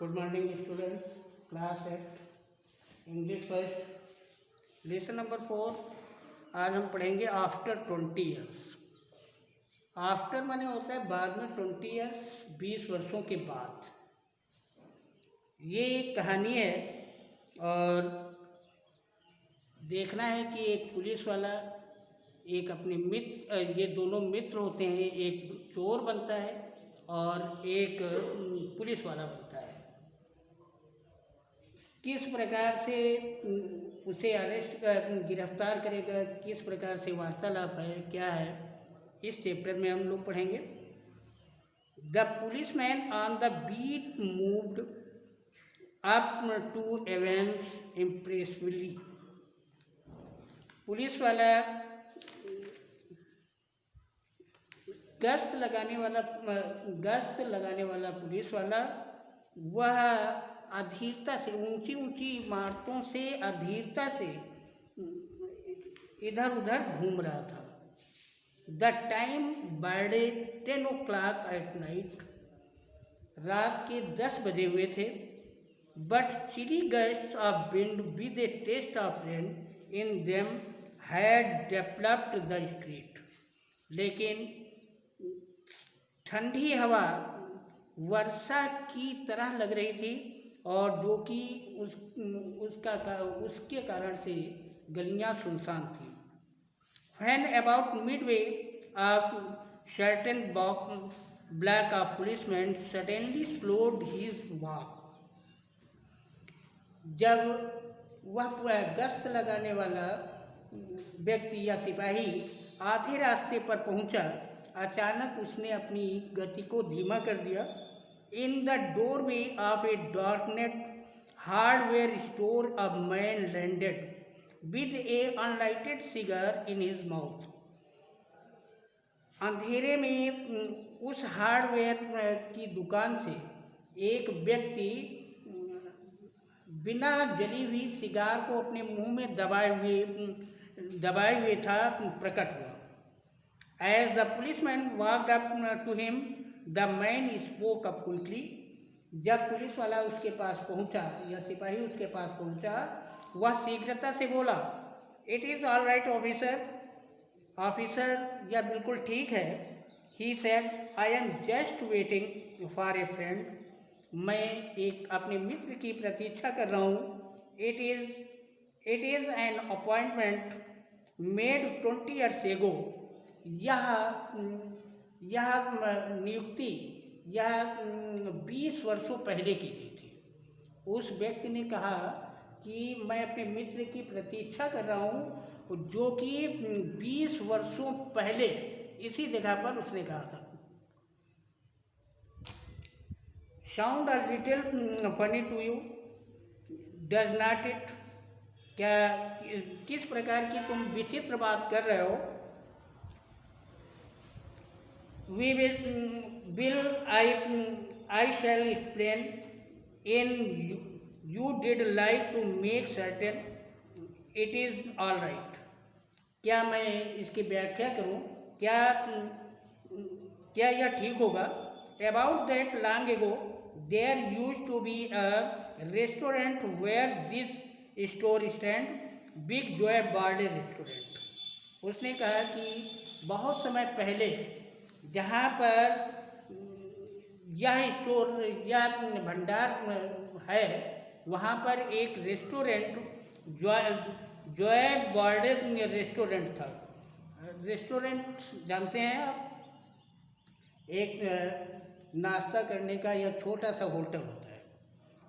Good morning students, class 8 English first lesson number 4। आज हम पढ़ेंगे आफ्टर 20 ईयर्स। आफ्टर माने होता है बाद में, 20 ईयर्स 20 वर्षों के बाद। ये एक कहानी है और देखना है कि एक पुलिस वाला एक अपने मित्र, ये दोनों मित्र होते हैं, एक चोर बनता है और एक पुलिस वाला बनता है। किस प्रकार से उसे गिरफ्तार करेगा, किस प्रकार से वार्तालाप है, क्या है, इस चैप्टर में हम लोग पढ़ेंगे। The policeman on the beat moved up to avenues impressively. Police वाला गश्त लगाने वाला पुलिस वाला वह अधीरता से, ऊंची ऊंची इमारतों से अधीरता से इधर उधर घूम रहा था। द टाइम बर्डे 10 o'clock एट नाइट। रात के 10 बजे हुए थे। But chilly gusts of wind with a taste of rain in them had developed the street. लेकिन ठंडी हवा वर्षा की तरह लग रही थी और जो कि उसके कारण से गलियां सुनसान थी। When about midway of certain black of policeman suddenly slowed his walk। जब वह गश्त लगाने वाला व्यक्ति या सिपाही आधे रास्ते पर पहुंचा, अचानक उसने अपनी गति को धीमा कर दिया। In the doorway of a darkened hardware store, a man landed with a unlighted cigar in his mouth। अंधेरे में उस हार्डवेयर की दुकान से एक व्यक्ति बिना जली हुई सिगार को अपने मुंह में दबाए हुए था, प्रकट हुआ। As the policeman walked up to him, the man spoke up quickly। जब पुलिस वाला उसके पास पहुंचा या सिपाही उसके पास पहुंचा, वह शीघ्रता से बोला, it is all right officer. Officer, यह बिल्कुल ठीक है। He said, I am just waiting for a friend. मैं एक अपने मित्र की प्रतीक्षा कर रहा हूँ। It is an appointment made 20 years ago। यह नियुक्ति 20 वर्षों पहले की गई थी। उस व्यक्ति ने कहा कि मैं अपने मित्र की प्रतीक्षा कर रहा हूँ, जो कि 20 वर्षों पहले इसी जगह पर उसने कहा था। Sound a little funny to you, does not it? क्या किस प्रकार की तुम विचित्र बात कर रहे हो? We will I shall explain in you did like to make certain it is all right। क्या मैं इसकी व्याख्या करूं? क्या यह ठीक होगा? About that long ago there used to be a restaurant where this store stand, Big Joy Birthday Restaurant। उसने कहा कि बहुत समय पहले जहाँ पर यह स्टोर या भंडार है, वहाँ पर एक रेस्टोरेंट जॉय बर्थडे रेस्टोरेंट था। रेस्टोरेंट जानते हैं आप? एक नाश्ता करने का या छोटा सा होटल होता है।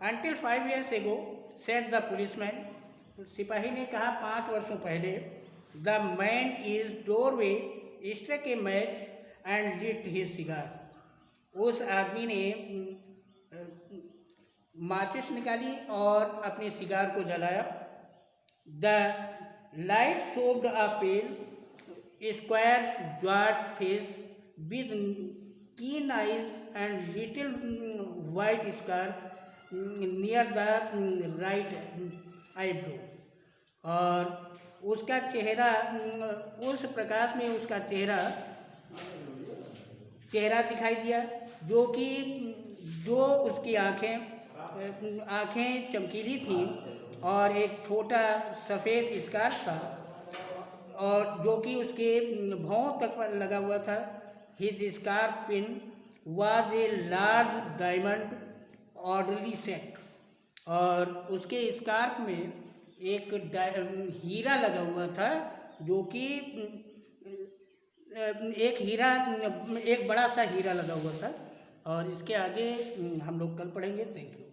Until 5 years ago said the policeman। सिपाही ने कहा 5 वर्षों पहले। The man is doorway struck a match and lit his cigar। उस आदमी ने माचिस निकाली और अपने सिगार को जलाया। The light showed a pale, square, jawed face with keen eyes and little white scar near the right eyebrow। और उसका चेहरा, उस प्रकाश में उसका चेहरा दिखाई दिया, जो उसकी आँखें आँखें चमकीली थी और एक छोटा सफ़ेद स्कार्फ था और जो कि उसके भौं तक पर लगा हुआ था। His scarf pin was a large diamond orderly set, और उसके स्कार्फ में एक हीरा लगा हुआ था, जो कि एक बड़ा सा हीरा लगा हुआ था। और इसके आगे हम लोग कल पढ़ेंगे। Thank you.